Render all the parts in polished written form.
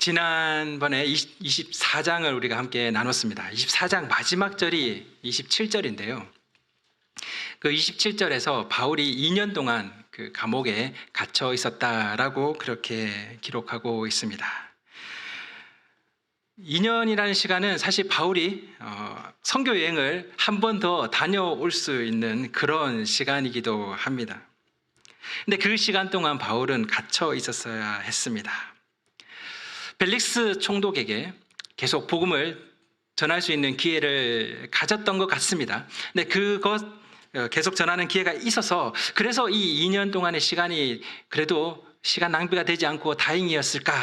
지난번에 24장을 우리가 함께 나눴습니다. 24장 마지막 절이 27절인데요. 그 27절에서 바울이 2년 동안 그 감옥에 갇혀 있었다라고 그렇게 기록하고 있습니다. 2년이라는 시간은 사실 바울이 선교 여행을 한 번 더 다녀올 수 있는 그런 시간이기도 합니다. 근데 그 시간 동안 바울은 갇혀 있었어야 했습니다. 벨릭스 총독에게 계속 복음을 전할 수 있는 기회를 가졌던 것 같습니다. 근데 그것 계속 전하는 기회가 있어서 그래서 이 2년 동안의 시간이 그래도 시간 낭비가 되지 않고 다행이었을까?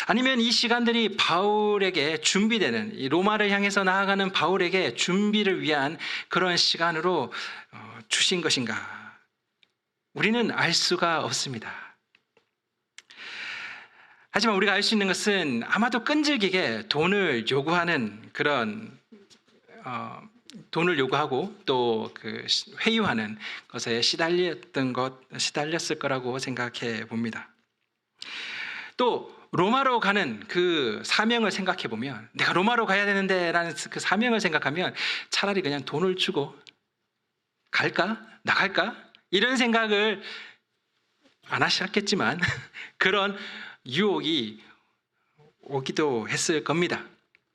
아니면 이 시간들이 바울에게 준비되는, 이 로마를 향해서 나아가는 바울에게 준비를 위한 그런 시간으로 주신 것인가? 우리는 알 수가 없습니다. 하지만 우리가 알 수 있는 것은 아마도 끈질기게 돈을 요구하는 그런 돈을 요구하고 또 그 회유하는 것에 시달렸을 거라고 생각해 봅니다. 또 로마로 가는 그 사명을 생각해 보면, 내가 로마로 가야 되는데 라는 그 사명을 생각하면 차라리 그냥 돈을 주고 갈까? 나갈까? 이런 생각을 안 하셨겠지만 그런 유혹이 오기도 했을 겁니다.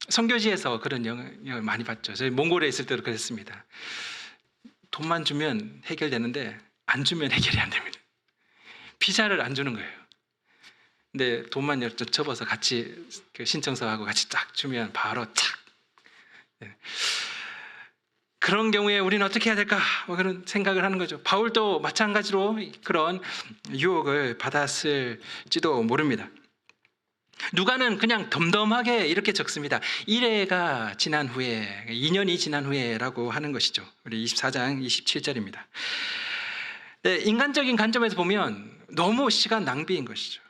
선교지에서 그런 영향을 많이 받죠. 저희 몽골에 있을 때도 그랬습니다. 돈만 주면 해결되는데 안 주면 해결이 안 됩니다. 비자를 안 주는 거예요. 근데 돈만 접어서 같이 신청서하고 같이 쫙 주면 바로 착. 그런 경우에 우리는 어떻게 해야 될까? 그런 생각을 하는 거죠. 바울도 마찬가지로 그런 유혹을 받았을지도 모릅니다. 누가는 그냥 덤덤하게 이렇게 적습니다. 1회가 지난 후에, 2년이 지난 후에라고 하는 것이죠. 우리 24장 27절입니다. 네, 인간적인 관점에서 보면 너무 시간 낭비인 것이죠.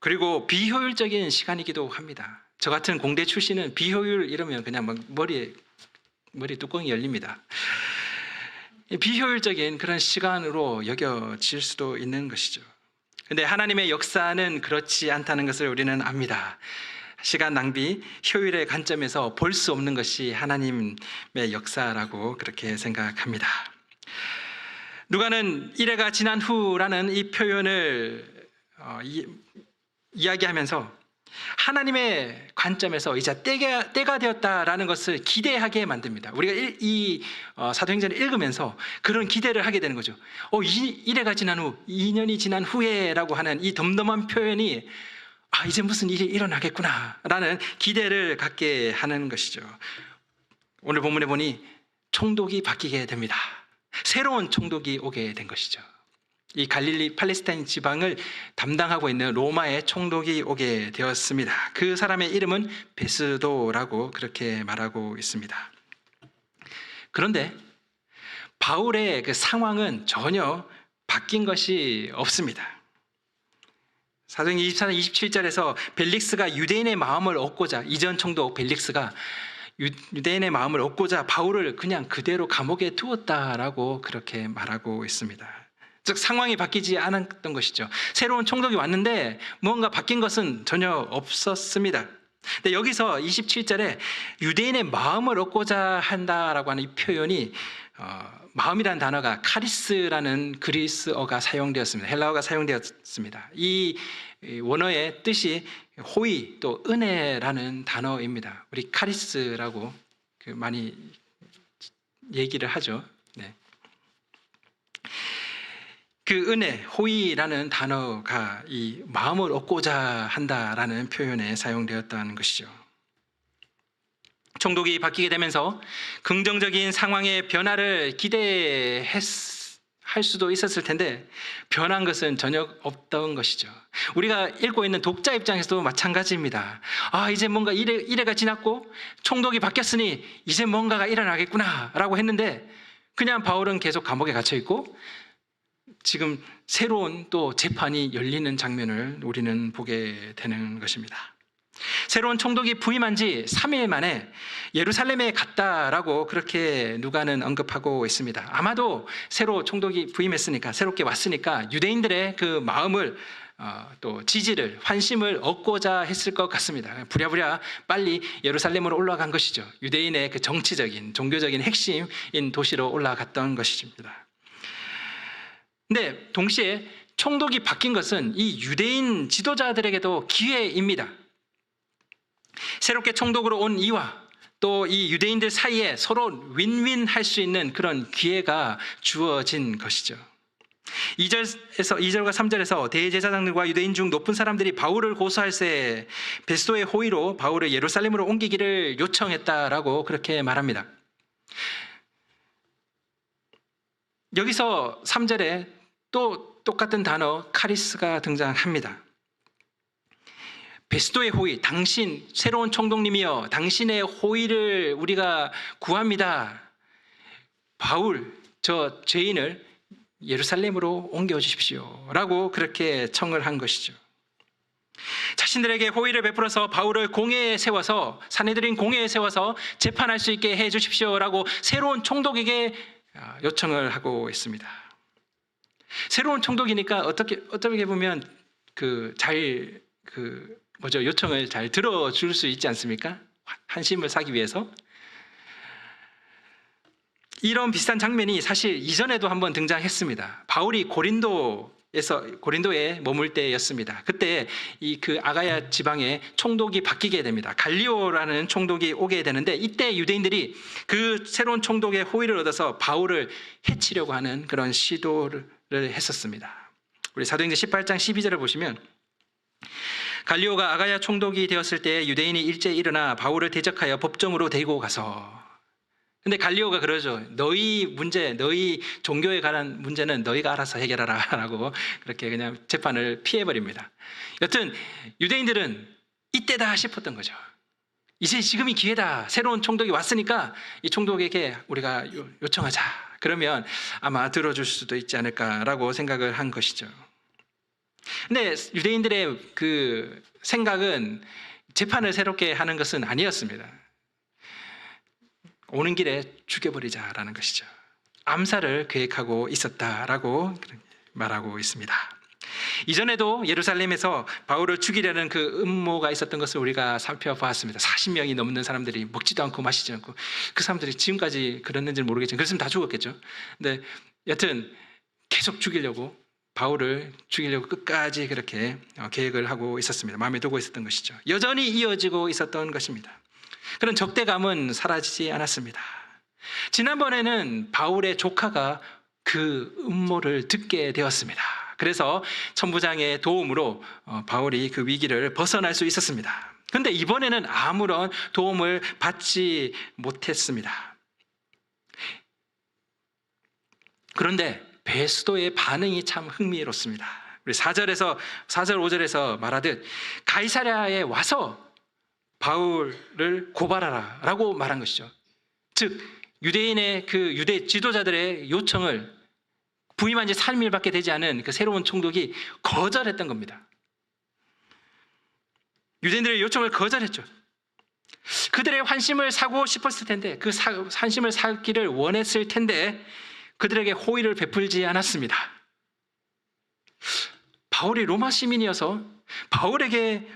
그리고 비효율적인 시간이기도 합니다. 저 같은 공대 출신은 비효율 이러면 그냥 막 머리 뚜껑이 열립니다. 비효율적인 그런 시간으로 여겨질 수도 있는 것이죠. 근데 하나님의 역사는 그렇지 않다는 것을 우리는 압니다. 시간 낭비, 효율의 관점에서 볼 수 없는 것이 하나님의 역사라고 그렇게 생각합니다. 누가는 1회가 지난 후라는 이 표현을 이야기하면서 하나님의 관점에서 이제 때가 되었다라는 것을 기대하게 만듭니다. 우리가 이 사도행전을 읽으면서 그런 기대를 하게 되는 거죠. 1회가 지난 후, 2년이 지난 후에라고 하는 이 덤덤한 표현이 이제 무슨 일이 일어나겠구나 라는 기대를 갖게 하는 것이죠. 오늘 본문에 보니 총독이 바뀌게 됩니다. 새로운 총독이 오게 된 것이죠. 이 갈릴리 팔레스타인 지방을 담당하고 있는 로마의 총독이 오게 되었습니다. 그 사람의 이름은 베스도라고 그렇게 말하고 있습니다. 그런데 바울의 그 상황은 전혀 바뀐 것이 없습니다. 사도행전 24장 27절에서 벨릭스가 유대인의 마음을 얻고자, 이전 총독 벨릭스가 유대인의 마음을 얻고자 바울을 그냥 그대로 감옥에 두었다라고 그렇게 말하고 있습니다. 즉 상황이 바뀌지 않았던 것이죠. 새로운 총독이 왔는데 뭔가 바뀐 것은 전혀 없었습니다. 근데 여기서 27절에 유대인의 마음을 얻고자 한다라고 하는 이 표현이 마음이라는 단어가 카리스라는 그리스어가 사용되었습니다. 헬라어가 사용되었습니다. 이 원어의 뜻이 호의 또 은혜라는 단어입니다. 우리 카리스라고 많이 얘기를 하죠. 네. 그 은혜, 호의라는 단어가 이 마음을 얻고자 한다라는 표현에 사용되었다는 것이죠. 총독이 바뀌게 되면서 긍정적인 상황의 변화를 기대할 수도 있었을 텐데 변한 것은 전혀 없던 것이죠. 우리가 읽고 있는 독자 입장에서도 마찬가지입니다. 이제 뭔가 1회가 지났고 총독이 바뀌었으니 이제 뭔가가 일어나겠구나 라고 했는데 그냥 바울은 계속 감옥에 갇혀 있고 지금 새로운 또 재판이 열리는 장면을 우리는 보게 되는 것입니다. 새로운 총독이 부임한 지 3일 만에 예루살렘에 갔다라고 그렇게 누가는 언급하고 있습니다. 아마도 새로 총독이 부임했으니까, 새롭게 왔으니까 유대인들의 그 마음을 또 지지를, 환심을 얻고자 했을 것 같습니다. 부랴부랴 빨리 예루살렘으로 올라간 것이죠. 유대인의 그 정치적인, 종교적인 핵심인 도시로 올라갔던 것입니다. 근데 동시에 총독이 바뀐 것은 이 유대인 지도자들에게도 기회입니다. 새롭게 총독으로 온 이와 또 이 유대인들 사이에 서로 윈윈 할 수 있는 그런 기회가 주어진 것이죠. 2절과 3절에서 대제사장들과 유대인 중 높은 사람들이 바울을 고소할 새 베스도의 호의로 바울을 예루살렘으로 옮기기를 요청했다라고 그렇게 말합니다. 여기서 3절에 또 똑같은 단어 카리스가 등장합니다. 베스도의 호의, 당신 새로운 총독님이여 당신의 호의를 우리가 구합니다. 바울 저 죄인을 예루살렘으로 옮겨주십시오 라고 그렇게 청을 한 것이죠. 자신들에게 호의를 베풀어서 바울을 공회에 세워서 산헤드린 공회에 세워서 재판할 수 있게 해 주십시오 라고 새로운 총독에게 요청을 하고 있습니다. 새로운 총독이니까 어떻게 보면 요청을 잘 들어줄 수 있지 않습니까? 한심을 사기 위해서. 이런 비슷한 장면이 사실 이전에도 한번 등장했습니다. 바울이 고린도에 머물 때였습니다. 그때 그 아가야 지방에 총독이 바뀌게 됩니다. 갈리오라는 총독이 오게 되는데 이때 유대인들이 그 새로운 총독의 호의를 얻어서 바울을 해치려고 하는 그런 시도를 했었습니다. 우리 사도행전 18장 12절을 보시면 갈리오가 아가야 총독이 되었을 때 유대인이 일제히 일어나 바울을 대적하여 법정으로 데리고 가서, 근데 갈리오가 그러죠. 너희 종교에 관한 문제는 너희가 알아서 해결하라 라고 그렇게 그냥 재판을 피해버립니다. 여튼 유대인들은 이때다 싶었던 거죠. 이제 지금이 기회다. 새로운 총독이 왔으니까 이 총독에게 우리가 요청하자. 그러면 아마 들어줄 수도 있지 않을까라고 생각을 한 것이죠. 근데 유대인들의 그 생각은 재판을 새롭게 하는 것은 아니었습니다. 오는 길에 죽여버리자라는 것이죠. 암살을 계획하고 있었다라고 말하고 있습니다. 이전에도 예루살렘에서 바울을 죽이려는 그 음모가 있었던 것을 우리가 살펴보았습니다. 40명이 넘는 사람들이 먹지도 않고 마시지 않고, 그 사람들이 지금까지 그랬는지는 모르겠지만 그랬으면 다 죽었겠죠. 근데 여튼 계속 바울을 죽이려고 끝까지 그렇게 계획을 하고 있었습니다. 마음에 두고 있었던 것이죠. 여전히 이어지고 있었던 것입니다. 그런 적대감은 사라지지 않았습니다. 지난번에는 바울의 조카가 그 음모를 듣게 되었습니다. 그래서 천부장의 도움으로 바울이 그 위기를 벗어날 수 있었습니다. 그런데 이번에는 아무런 도움을 받지 못했습니다. 그런데 베스도의 반응이 참 흥미롭습니다. 우리 4절 5절에서 말하듯 가이사랴에 와서 바울을 고발하라 라고 말한 것이죠. 즉 유대인의 유대 지도자들의 요청을 부임한 지 3일밖에 되지 않은 그 새로운 총독이 거절했던 겁니다. 유대인들의 요청을 거절했죠. 그들의 환심을 사고 싶었을 텐데, 그 환심을 사기를 원했을 텐데 그들에게 호의를 베풀지 않았습니다. 바울이 로마 시민이어서 바울에게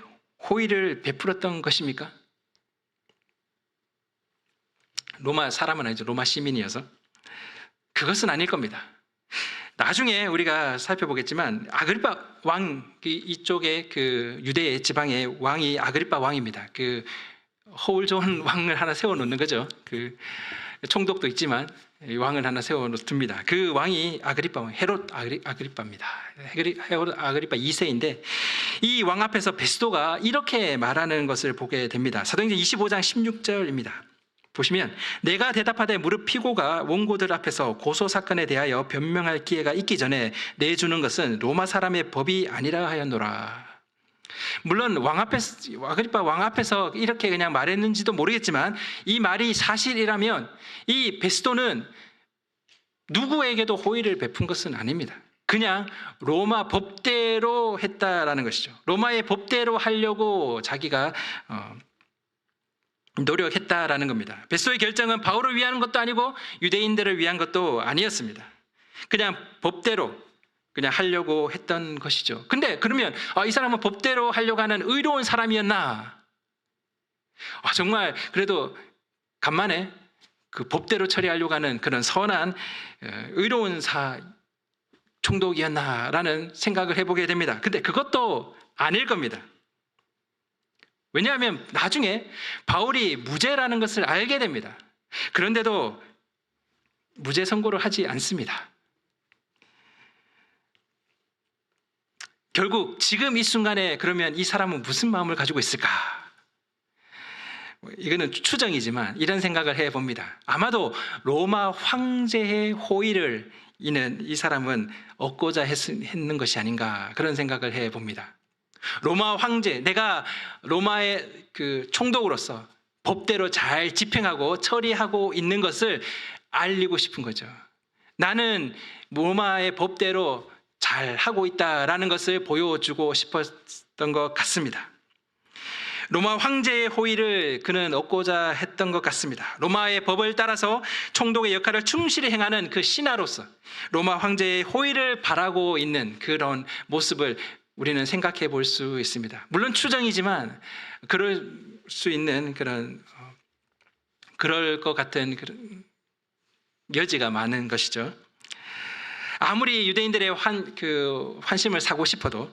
호의를 베풀었던 것입니까? 로마 사람은 아니죠. 로마 시민이어서. 그것은 아닐 겁니다. 나중에 우리가 살펴보겠지만 아그리파 왕, 이쪽에 그 유대 지방의 왕이 아그리파 왕입니다. 그 허울 좋은 왕을 하나 세워놓는 거죠. 그 총독도 있지만 왕을 하나 세워놓습니다. 그 왕이 아그리파 왕, 헤롯 아그리파입니다. 헤롯 아그리파 2세인데 이 왕 앞에서 베스도가 이렇게 말하는 것을 보게 됩니다. 사도행전 25장 16절입니다. 보시면 내가 대답하되 무릎 피고가 원고들 앞에서 고소 사건에 대하여 변명할 기회가 있기 전에 내주는 것은 로마 사람의 법이 아니라 하였노라. 물론 아그리파 왕 앞에서 이렇게 그냥 말했는지도 모르겠지만 이 말이 사실이라면 이 베스도는 누구에게도 호의를 베푼 것은 아닙니다. 그냥 로마 법대로 했다라는 것이죠. 로마의 법대로 하려고 자기가 노력했다라는 겁니다. 베스도의 결정은 바울을 위한 것도 아니고 유대인들을 위한 것도 아니었습니다. 그냥 법대로 그냥 하려고 했던 것이죠. 근데 그러면 이 사람은 법대로 하려고 하는 의로운 사람이었나? 정말 그래도 간만에 그 법대로 처리하려고 하는 그런 선한 의로운 총독이었나라는 생각을 해보게 됩니다. 근데 그것도 아닐 겁니다. 왜냐하면 나중에 바울이 무죄라는 것을 알게 됩니다. 그런데도 무죄 선고를 하지 않습니다. 결국 지금 이 순간에 그러면 이 사람은 무슨 마음을 가지고 있을까? 이거는 추정이지만 이런 생각을 해봅니다. 아마도 로마 황제의 호의를 이 사람은 얻고자 했는 것이 아닌가, 그런 생각을 해봅니다. 로마 황제, 내가 로마의 그 총독으로서 법대로 잘 집행하고 처리하고 있는 것을 알리고 싶은 거죠. 나는 로마의 법대로 잘 하고 있다라는 것을 보여주고 싶었던 것 같습니다. 로마 황제의 호의를 그는 얻고자 했던 것 같습니다. 로마의 법을 따라서 총독의 역할을 충실히 행하는 그 신하로서 로마 황제의 호의를 바라고 있는 그런 모습을 우리는 생각해 볼 수 있습니다. 물론 추정이지만 그럴 수 있는 그럴 것 같은 그런 여지가 많은 것이죠. 아무리 유대인들의 환심을 사고 싶어도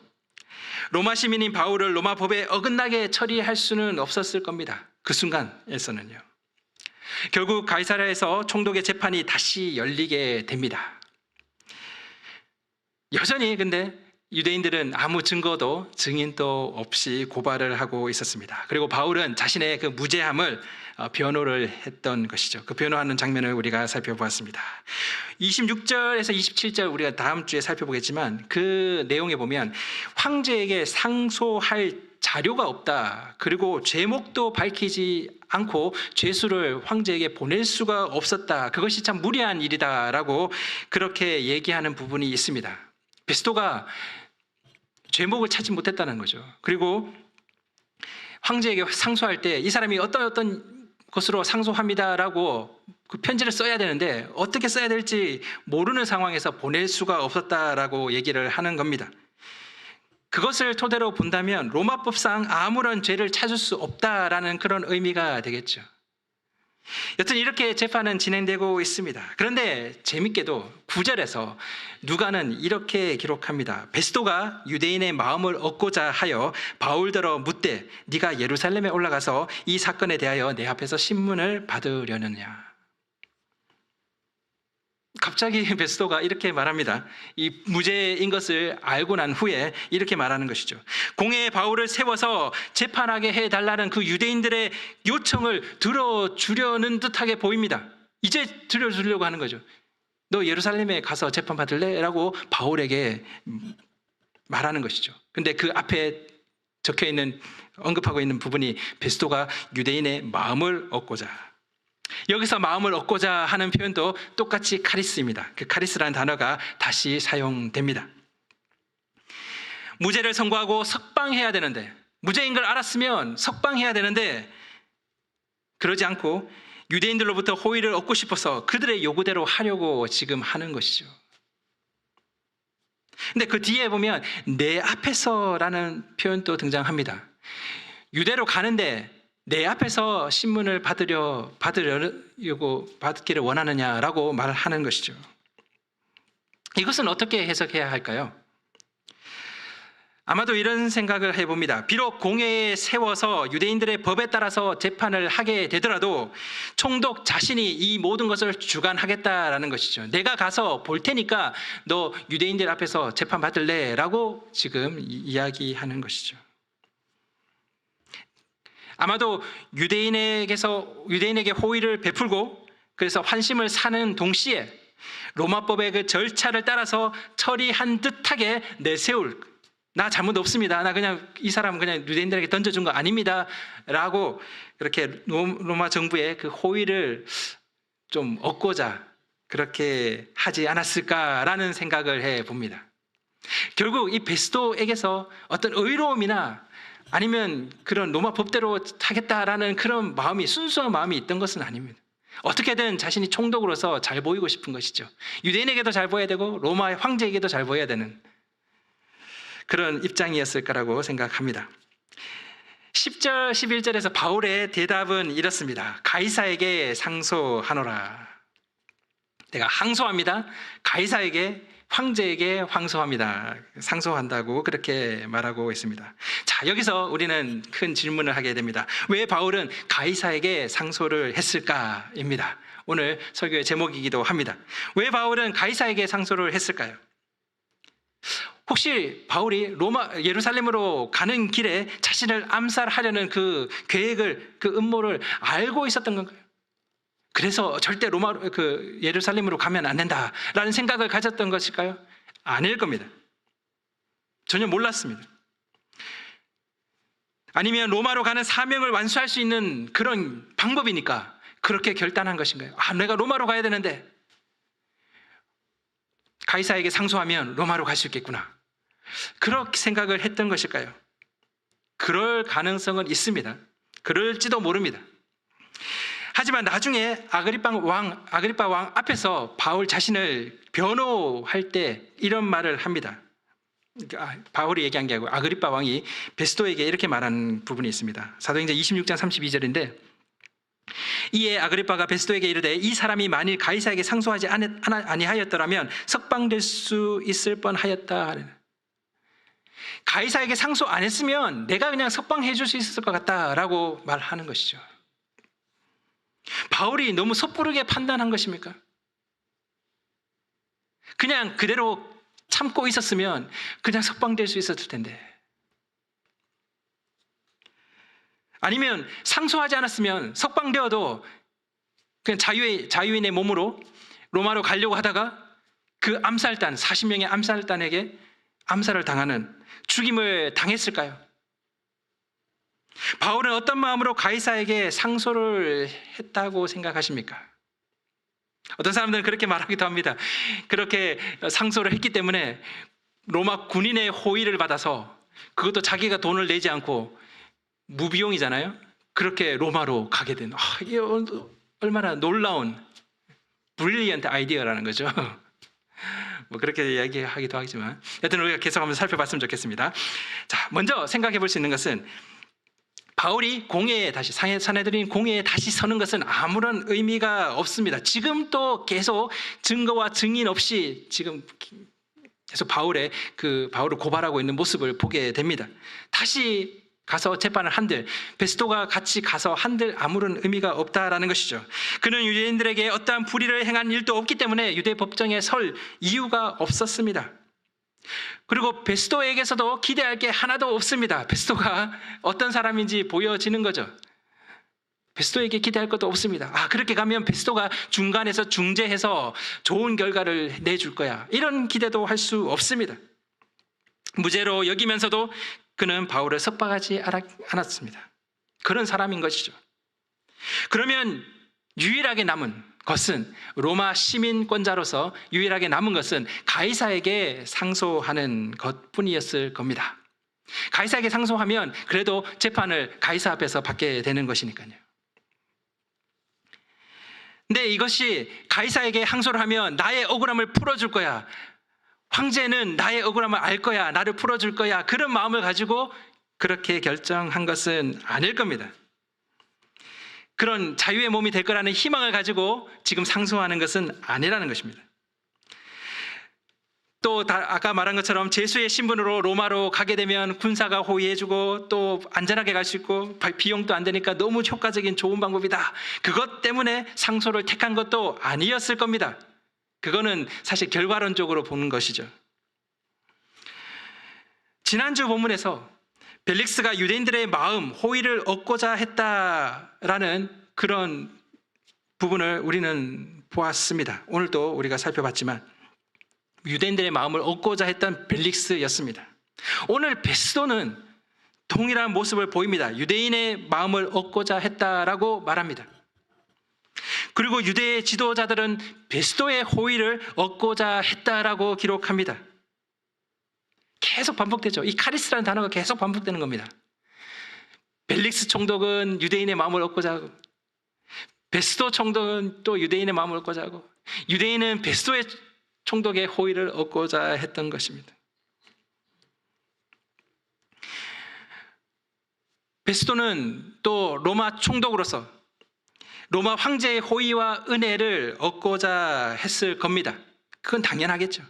로마 시민인 바울을 로마 법에 어긋나게 처리할 수는 없었을 겁니다. 그 순간에서는요. 결국 가이사랴에서 총독의 재판이 다시 열리게 됩니다. 여전히 근데 유대인들은 아무 증거도 증인도 없이 고발을 하고 있었습니다. 그리고 바울은 자신의 그 무죄함을 변호를 했던 것이죠. 그 변호하는 장면을 우리가 살펴보았습니다. 26절에서 27절 우리가 다음 주에 살펴보겠지만 그 내용에 보면 황제에게 상소할 자료가 없다. 그리고 죄목도 밝히지 않고 죄수를 황제에게 보낼 수가 없었다. 그것이 참 무리한 일이다라고 그렇게 얘기하는 부분이 있습니다. 베스토가 죄목을 찾지 못했다는 거죠. 그리고 황제에게 상소할 때 이 사람이 어떤 것으로 상소합니다라고 그 편지를 써야 되는데 어떻게 써야 될지 모르는 상황에서 보낼 수가 없었다라고 얘기를 하는 겁니다. 그것을 토대로 본다면 로마법상 아무런 죄를 찾을 수 없다라는 그런 의미가 되겠죠. 여튼 이렇게 재판은 진행되고 있습니다. 그런데 재밌게도 9절에서 누가는 이렇게 기록합니다. 베스토가 유대인의 마음을 얻고자 하여 바울더러 묻되 네가 예루살렘에 올라가서 이 사건에 대하여 내 앞에서 신문을 받으려느냐. 갑자기 베스토가 이렇게 말합니다. 이 무죄인 것을 알고 난 후에 이렇게 말하는 것이죠. 공회에 바울을 세워서 재판하게 해달라는 그 유대인들의 요청을 들어주려는 듯하게 보입니다. 이제 들어주려고 하는 거죠. 너 예루살렘에 가서 재판받을래? 라고 바울에게 말하는 것이죠. 근데 그 앞에 적혀있는 언급하고 있는 부분이 베스토가 유대인의 마음을 얻고자, 여기서 마음을 얻고자 하는 표현도 똑같이 카리스입니다. 그 카리스라는 단어가 다시 사용됩니다. 무죄를 선고하고 석방해야 되는데, 무죄인 걸 알았으면 석방해야 되는데 그러지 않고 유대인들로부터 호의를 얻고 싶어서 그들의 요구대로 하려고 지금 하는 것이죠. 근데 그 뒤에 보면 내 앞에서라는 표현도 등장합니다. 유대로 가는데 내 앞에서 신문을 받기를 원하느냐라고 말하는 것이죠. 이것은 어떻게 해석해야 할까요? 아마도 이런 생각을 해봅니다. 비록 공회에 세워서 유대인들의 법에 따라서 재판을 하게 되더라도 총독 자신이 이 모든 것을 주관하겠다라는 것이죠. 내가 가서 볼 테니까 너 유대인들 앞에서 재판 받을래? 라고 지금 이야기하는 것이죠. 아마도 유대인에게 호의를 베풀고 그래서 환심을 사는 동시에 로마법의 그 절차를 따라서 처리한 듯하게 내세울, 나 잘못 없습니다. 나 그냥 이 사람 그냥 유대인들에게 던져준 거 아닙니다. 라고 그렇게 로마 정부의 그 호의를 좀 얻고자 그렇게 하지 않았을까라는 생각을 해 봅니다. 결국 이 베스토에게서 어떤 의로움이나 아니면 그런 로마 법대로 하겠다라는 그런 마음이, 순수한 마음이 있던 것은 아닙니다. 어떻게든 자신이 총독으로서 잘 보이고 싶은 것이죠. 유대인에게도 잘 보여야 되고 로마 황제에게도 잘 보여야 되는 그런 입장이었을 거라고 생각합니다. 10절, 11절에서 바울의 대답은 이렇습니다. 가이사에게 상소하노라. 내가 항소합니다. 가이사에게, 황제에게 항소합니다. 상소한다고 그렇게 말하고 있습니다. 자, 여기서 우리는 큰 질문을 하게 됩니다. 왜 바울은 가이사에게 상소를 했을까입니다. 오늘 설교의 제목이기도 합니다. 왜 바울은 가이사에게 상소를 했을까요? 혹시 바울이 예루살렘으로 가는 길에 자신을 암살하려는 그 계획을, 그 음모를 알고 있었던 건가요? 그래서 절대 예루살렘으로 가면 안 된다라는 생각을 가졌던 것일까요? 아닐 겁니다. 전혀 몰랐습니다. 아니면 로마로 가는 사명을 완수할 수 있는 그런 방법이니까 그렇게 결단한 것인가요? 내가 로마로 가야 되는데 가이사에게 상소하면 로마로 갈 수 있겠구나. 그렇게 생각을 했던 것일까요? 그럴 가능성은 있습니다. 그럴지도 모릅니다. 하지만 나중에 아그리빠 왕 앞에서 바울 자신을 변호할 때 이런 말을 합니다. 바울이 얘기한 게 아니고 아그리빠 왕이 베스토에게 이렇게 말한 부분이 있습니다. 사도행전 26장 32절인데 이에 아그리빠가 베스토에게 이르되 이 사람이 만일 가이사에게 상소하지 아니하였더라면 석방될 수 있을 뻔하였다. 가이사에게 상소 안 했으면 내가 그냥 석방해 줄 수 있을 것 같다라고 말하는 것이죠. 바울이 너무 섣부르게 판단한 것입니까? 그냥 그대로 참고 있었으면 그냥 석방될 수 있었을 텐데. 아니면 상소하지 않았으면 석방되어도 그냥 자유인의 몸으로 로마로 가려고 하다가 그 암살단, 40명의 암살단에게 암살을 당하는 죽임을 당했을까요? 바울은 어떤 마음으로 가이사에게 상소를 했다고 생각하십니까? 어떤 사람들은 그렇게 말하기도 합니다. 그렇게 상소를 했기 때문에 로마 군인의 호의를 받아서 그것도 자기가 돈을 내지 않고 무비용이잖아요. 그렇게 로마로 가게 된 이게 얼마나 놀라운 브릴리언트 아이디어라는 거죠. 뭐 그렇게 이야기하기도 하지만 여튼 우리가 계속 한번 살펴봤으면 좋겠습니다. 자, 먼저 생각해 볼 수 있는 것은 바울이 공회에 다시 사내들인 공회에 다시 서는 것은 아무런 의미가 없습니다. 지금 또 계속 증거와 증인 없이 지금 계속 바울을 고발하고 있는 모습을 보게 됩니다. 다시 가서 재판을 한들 베스토가 같이 가서 한들 아무런 의미가 없다라는 것이죠. 그는 유대인들에게 어떠한 불의를 행한 일도 없기 때문에 유대 법정에 설 이유가 없었습니다. 그리고 베스토에게서도 기대할 게 하나도 없습니다. 베스토가 어떤 사람인지 보여지는 거죠. 베스토에게 기대할 것도 없습니다. 그렇게 가면 베스토가 중간에서 중재해서 좋은 결과를 내줄 거야. 이런 기대도 할 수 없습니다. 무죄로 여기면서도 그는 바울을 석방하지 않았습니다. 그런 사람인 것이죠. 그러면 유일하게 남은 것은 로마 시민권자로서 유일하게 남은 것은 가이사에게 상소하는 것뿐이었을 겁니다. 가이사에게 상소하면 그래도 재판을 가이사 앞에서 받게 되는 것이니까요. 근데 이것이 가이사에게 항소를 하면 나의 억울함을 풀어줄 거야. 황제는 나의 억울함을 알 거야. 나를 풀어줄 거야. 그런 마음을 가지고 그렇게 결정한 것은 아닐 겁니다. 그런 자유의 몸이 될 거라는 희망을 가지고 지금 상소하는 것은 아니라는 것입니다. 또 아까 말한 것처럼 제수의 신분으로 로마로 가게 되면 군사가 호위해주고 또 안전하게 갈 수 있고 비용도 안 되니까 너무 효과적인 좋은 방법이다. 그것 때문에 상소를 택한 것도 아니었을 겁니다. 그거는 사실 결과론적으로 보는 것이죠. 지난주 본문에서 벨릭스가 유대인들의 마음, 호의를 얻고자 했다라는 그런 부분을 우리는 보았습니다. 오늘도 우리가 살펴봤지만 유대인들의 마음을 얻고자 했던 벨릭스였습니다. 오늘 베스토는 동일한 모습을 보입니다. 유대인의 마음을 얻고자 했다라고 말합니다. 그리고 유대의 지도자들은 베스토의 호의를 얻고자 했다라고 기록합니다. 계속 반복되죠. 이 카리스라는 단어가 계속 반복되는 겁니다. 벨릭스 총독은 유대인의 마음을 얻고자 하고 베스도 총독은 또 유대인의 마음을 얻고자 하고 유대인은 베스도의 총독의 호의를 얻고자 했던 것입니다. 베스도는 또 로마 총독으로서 로마 황제의 호의와 은혜를 얻고자 했을 겁니다. 그건 당연하겠죠.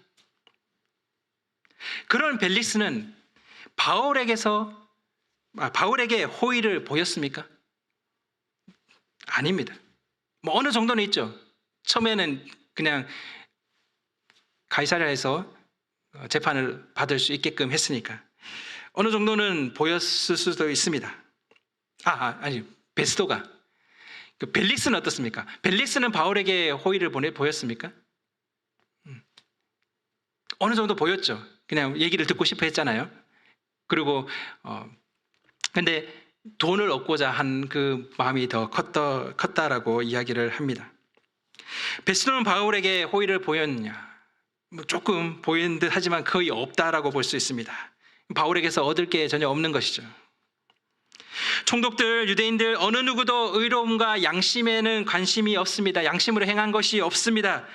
그런 벨릭스는 바울에게 호의를 보였습니까? 아닙니다. 뭐 어느 정도는 있죠. 처음에는 그냥 가이사랴에서 재판을 받을 수 있게끔 했으니까 어느 정도는 보였을 수도 있습니다. 아니 베스도가. 그 벨릭스는 어떻습니까? 벨릭스는 바울에게 호의를 보였습니까? 어느 정도 보였죠. 그냥 얘기를 듣고 싶어 했잖아요. 그리고 근데 돈을 얻고자 한 그 마음이 더 컸다라고 이야기를 합니다. 베스도는 바울에게 호의를 보였냐? 뭐 조금 보이는 듯 하지만 거의 없다라고 볼 수 있습니다. 바울에게서 얻을 게 전혀 없는 것이죠. 총독들, 유대인들 어느 누구도 의로움과 양심에는 관심이 없습니다. 양심으로 행한 것이 없습니다.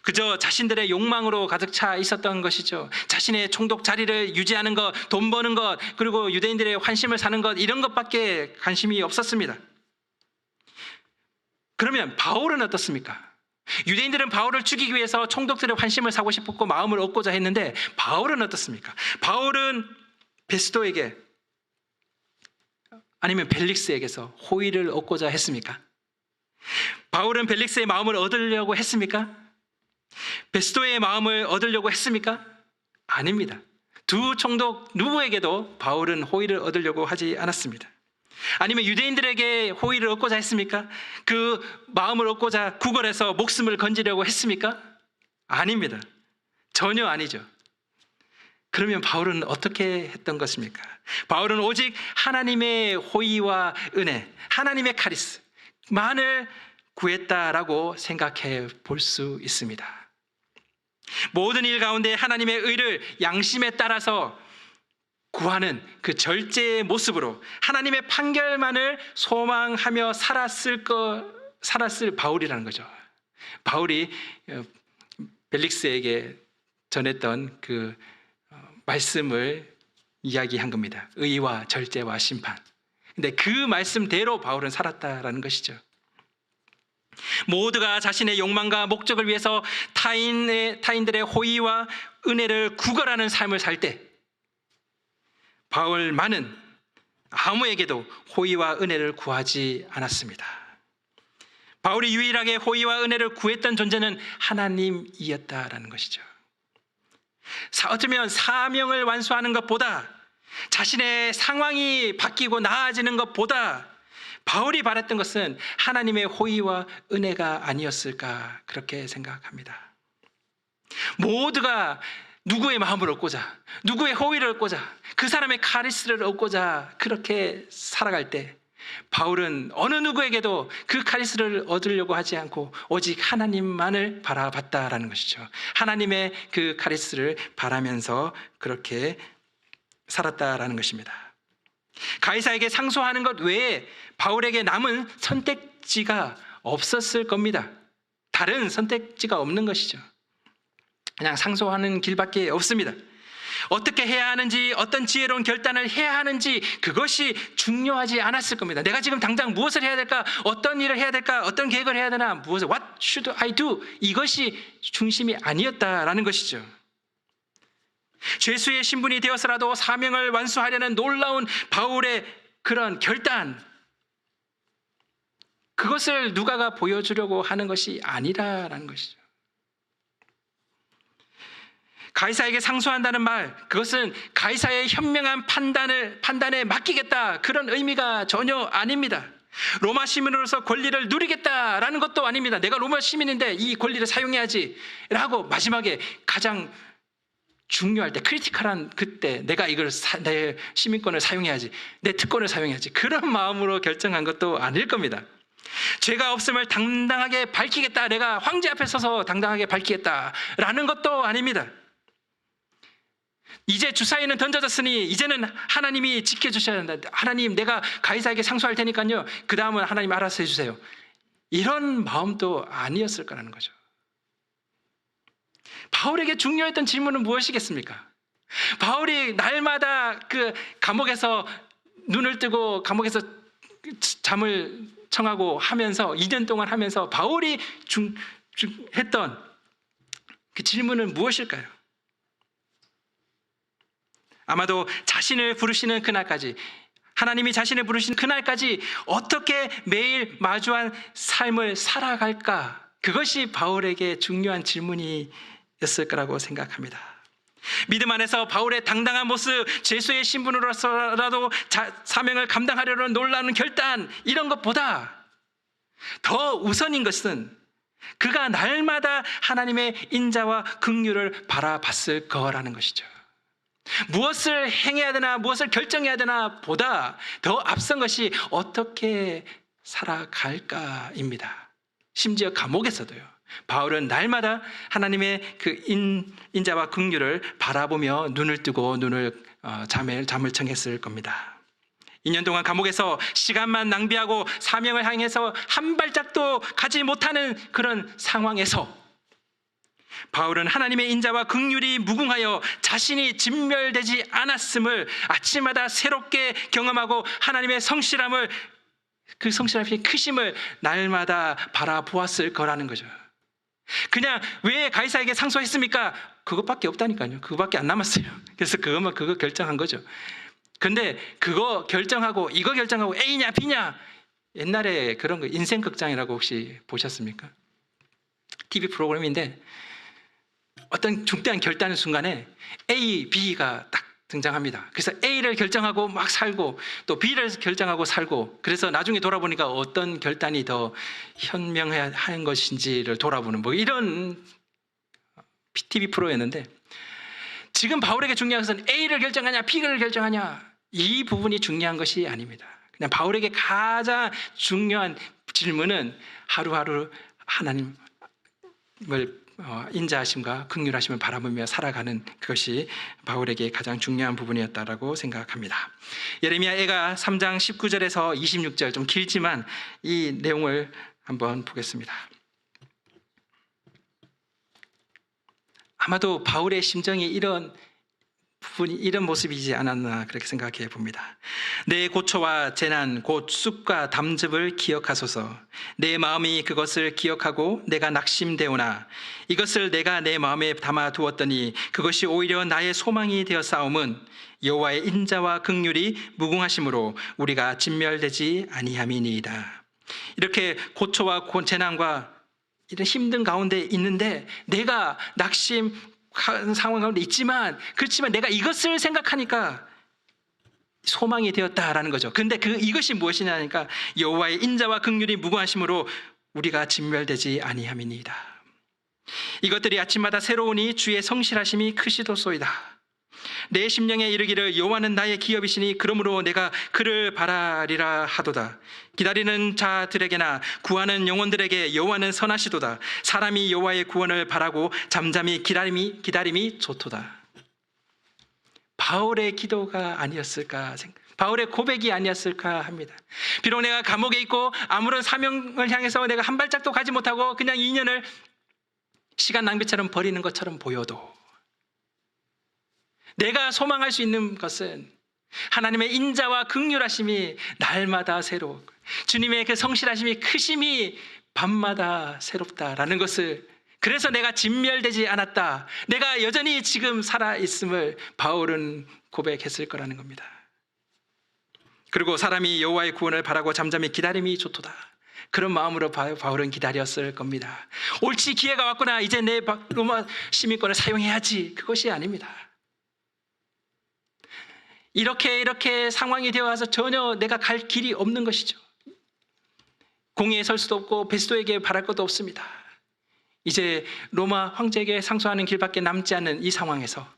그저 자신들의 욕망으로 가득 차 있었던 것이죠. 자신의 총독 자리를 유지하는 것, 돈 버는 것, 그리고 유대인들의 환심을 사는 것, 이런 것밖에 관심이 없었습니다. 그러면 바울은 어떻습니까? 유대인들은 바울을 죽이기 위해서 총독들의 환심을 사고 싶었고 마음을 얻고자 했는데 바울은 어떻습니까? 바울은 베스도에게 아니면 벨릭스에게서 호의를 얻고자 했습니까? 바울은 벨릭스의 마음을 얻으려고 했습니까? 베스도의 마음을 얻으려고 했습니까? 아닙니다. 두 총독 누구에게도 바울은 호의를 얻으려고 하지 않았습니다. 아니면 유대인들에게 호의를 얻고자 했습니까? 그 마음을 얻고자 구걸해서 목숨을 건지려고 했습니까? 아닙니다. 전혀 아니죠. 그러면 바울은 어떻게 했던 것입니까? 바울은 오직 하나님의 호의와 은혜, 하나님의 카리스만을 구했다라고 생각해 볼 수 있습니다. 모든 일 가운데 하나님의 의를 양심에 따라서 구하는 그 절제의 모습으로 하나님의 판결만을 소망하며 살았을 바울이라는 거죠. 바울이 벨릭스에게 전했던 그 말씀을 이야기한 겁니다. 의와 절제와 심판. 근데 그 말씀대로 바울은 살았다라는 것이죠. 모두가 자신의 욕망과 목적을 위해서 타인들의 호의와 은혜를 구걸하는 삶을 살 때 바울만은 아무에게도 호의와 은혜를 구하지 않았습니다. 바울이 유일하게 호의와 은혜를 구했던 존재는 하나님이었다라는 것이죠. 어쩌면 사명을 완수하는 것보다 자신의 상황이 바뀌고 나아지는 것보다 바울이 바랬던 것은 하나님의 호의와 은혜가 아니었을까 그렇게 생각합니다. 모두가 누구의 마음을 얻고자, 누구의 호의를 얻고자, 그 사람의 카리스를 얻고자 그렇게 살아갈 때 바울은 어느 누구에게도 그 카리스를 얻으려고 하지 않고 오직 하나님만을 바라봤다라는 것이죠. 하나님의 그 카리스를 바라면서 그렇게 살았다라는 것입니다. 가이사에게 상소하는 것 외에 바울에게 남은 선택지가 없었을 겁니다. 다른 선택지가 없는 것이죠. 그냥 상소하는 길밖에 없습니다. 어떻게 해야 하는지, 어떤 지혜로운 결단을 해야 하는지 그것이 중요하지 않았을 겁니다. 내가 지금 당장 무엇을 해야 될까, 어떤 일을 해야 될까, 어떤 계획을 해야 되나, What should I do? 이것이 중심이 아니었다라는 것이죠. 죄수의 신분이 되어서라도 사명을 완수하려는 놀라운 바울의 그런 결단, 그것을 누가가 보여주려고 하는 것이 아니라는 것이죠. 가이사에게 상소한다는 말, 그것은 가이사의 현명한 판단에 맡기겠다 그런 의미가 전혀 아닙니다. 로마 시민으로서 권리를 누리겠다라는 것도 아닙니다. 내가 로마 시민인데 이 권리를 사용해야지 라고 마지막에 가장 중요할 때, 크리티컬한 그때 내가 이걸 내 시민권을 사용해야지, 내 특권을 사용해야지, 그런 마음으로 결정한 것도 아닐 겁니다. 죄가 없음을 당당하게 밝히겠다, 내가 황제 앞에 서서 당당하게 밝히겠다라는 것도 아닙니다. 이제 주사위는 던져졌으니 이제는 하나님이 지켜주셔야 한다. 하나님, 내가 가이사에게 상소할 테니까요, 그 다음은 하나님 알아서 해주세요. 이런 마음도 아니었을 거라는 거죠. 바울에게 중요했던 질문은 무엇이겠습니까? 바울이 날마다 그 감옥에서 눈을 뜨고 감옥에서 잠을 청하고 하면서 2년 동안 하면서 바울이 했던 그 질문은 무엇일까요? 아마도 자신을 부르시는 그날까지, 하나님이 자신을 부르신 그날까지 어떻게 매일 마주한 삶을 살아갈까? 그것이 바울에게 중요한 질문이었을 거라고 생각합니다. 믿음 안에서 바울의 당당한 모습, 죄수의 신분으로서라도 사명을 감당하려는 놀라운 결단, 이런 것보다 더 우선인 것은 그가 날마다 하나님의 인자와 긍휼을 바라봤을 거라는 것이죠. 무엇을 행해야 되나, 무엇을 결정해야 되나 보다 더 앞선 것이 어떻게 살아갈까입니다. 심지어 감옥에서도요, 바울은 날마다 하나님의 그 인자와 긍휼을 바라보며 눈을 뜨고 잠을 청했을 겁니다. 2년 동안 감옥에서 시간만 낭비하고 사명을 향해서 한 발짝도 가지 못하는 그런 상황에서 바울은 하나님의 인자와 긍휼이 무궁하여 자신이 진멸되지 않았음을 아침마다 새롭게 경험하고 하나님의 성실함을, 그 성실함의 크심을 날마다 바라보았을 거라는 거죠. 그냥 왜 가이사에게 상소했습니까? 그것밖에 없다니까요. 그것밖에 안 남았어요. 그래서 그거 결정한 거죠. 근데 그거 결정하고 이거 결정하고 A냐 B냐, 옛날에 그런 거 인생극장이라고 혹시 보셨습니까? TV 프로그램인데 어떤 중대한 결단의 순간에 A, B가 딱 등장합니다. 그래서 A를 결정하고 막 살고 또 B를 결정하고 살고, 그래서 나중에 돌아보니까 어떤 결단이 더 현명한 것인지를 돌아보는 뭐 이런 TV 프로였는데, 지금 바울에게 중요한 것은 A를 결정하냐 B를 결정하냐, 이 부분이 중요한 것이 아닙니다. 그냥 바울에게 가장 중요한 질문은 하루하루 하나님을 인자하심과 긍휼하심을 바라보며 살아가는 그것이 바울에게 가장 중요한 부분이었다라고 생각합니다. 예레미야가 3장 19절에서 26절, 좀 길지만 이 내용을 한번 보겠습니다. 아마도 바울의 심정이 이런 모습이지 않았나 그렇게 생각해 봅니다. 내 고초와 재난 곧 쑥과 담즙을 기억하소서. 내 마음이 그것을 기억하고 내가 낙심되오나 이것을 내가 내 마음에 담아 두었더니 그것이 오히려 나의 소망이 되어 싸움은 여호와의 인자와 긍휼이 무궁하심으로 우리가 진멸되지 아니함이니이다. 이렇게 고초와 재난과 이런 힘든 가운데 있는데 내가 낙심 상황 가운데 있지만, 그렇지만 내가 이것을 생각하니까 소망이 되었다라는 거죠. 근데 이것이 무엇이냐니까 여호와의 인자와 긍휼이 무궁하심으로 우리가 진멸되지 아니함이니이다. 이것들이 아침마다 새로우니 주의 성실하심이 크시도소이다. 내 심령에 이르기를 여호와는 나의 기업이시니 그러므로 내가 그를 바라리라 하도다. 기다리는 자들에게나 구하는 영혼들에게 여호와는 선하시도다. 사람이 여호와의 구원을 바라고 잠잠히 기다림이 좋도다. 바울의 기도가 아니었을까, 바울의 고백이 아니었을까 합니다. 비록 내가 감옥에 있고 아무런 사명을 향해서 내가 한 발짝도 가지 못하고 그냥 2년을 시간 낭비처럼 버리는 것처럼 보여도 내가 소망할 수 있는 것은 하나님의 인자와 긍휼하심이 날마다 새로워, 주님의 그 성실하심이 크심이 밤마다 새롭다라는 것을, 그래서 내가 진멸되지 않았다, 내가 여전히 지금 살아있음을 바울은 고백했을 거라는 겁니다. 그리고 사람이 여호와의 구원을 바라고 잠잠히 기다림이 좋도다. 그런 마음으로 바울은 기다렸을 겁니다. 옳지, 기회가 왔구나, 이제 내 로마 시민권을 사용해야지, 그것이 아닙니다. 이렇게 상황이 되어 와서 전혀 내가 갈 길이 없는 것이죠. 공의에 설 수도 없고 베스도에게 바랄 것도 없습니다. 이제 로마 황제에게 상소하는 길밖에 남지 않는 이 상황에서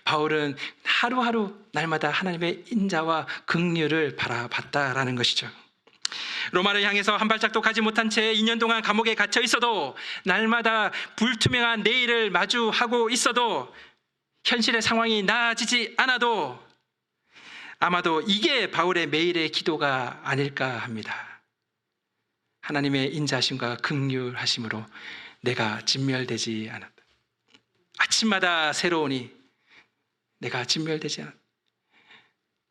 바울은 하루하루 날마다 하나님의 인자와 긍휼을 바라봤다라는 것이죠. 로마를 향해서 한 발짝도 가지 못한 채 2년 동안 감옥에 갇혀 있어도, 날마다 불투명한 내일을 마주하고 있어도, 현실의 상황이 나아지지 않아도 아마도 이게 바울의 매일의 기도가 아닐까 합니다. 하나님의 인자하심과 긍휼하심으로 내가 진멸되지 않았다. 아침마다 새로우니 내가 진멸되지 않았다.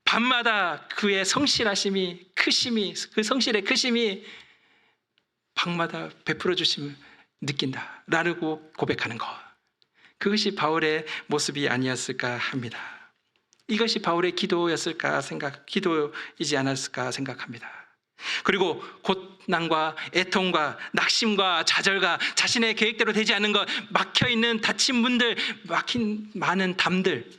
밤마다 그의 성실하심이 크심이 그 성실의 크심이 밤마다 베풀어 주심을 느낀다 라고 고백하는 것, 그것이 바울의 모습이 아니었을까 합니다. 이것이 바울의 기도이지 않았을까 생각합니다. 그리고 고난과 애통과 낙심과 좌절과 자신의 계획대로 되지 않는 것, 막혀있는 닫힌 문들, 막힌 많은 담들을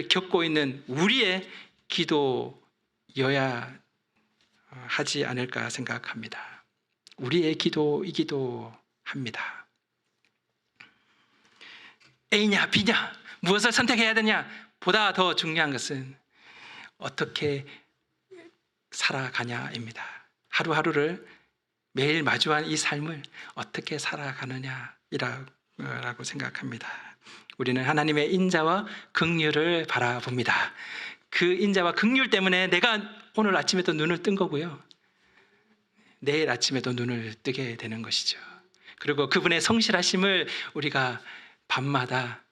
겪고 있는 우리의 기도여야 하지 않을까 생각합니다. 우리의 기도이기도 합니다. A냐 B냐 무엇을 선택해야 되냐 보다 더 중요한 것은 어떻게 살아가냐입니다. 하루하루를 매일 마주한 이 삶을 어떻게 살아가느냐라고 생각합니다. 우리는 하나님의 인자와 긍휼을 바라봅니다. 그 인자와 긍휼 때문에 내가 오늘 아침에도 눈을 뜬 거고요, 내일 아침에도 눈을 뜨게 되는 것이죠. 그리고 그분의 성실하심을 우리가 밤마다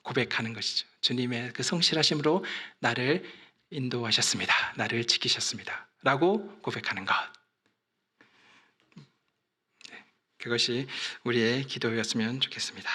고백하는 것이죠. 주님의 그 성실하심으로 나를 인도하셨습니다. 나를 지키셨습니다. 라고 고백하는 것. 그것이 우리의 기도였으면 좋겠습니다.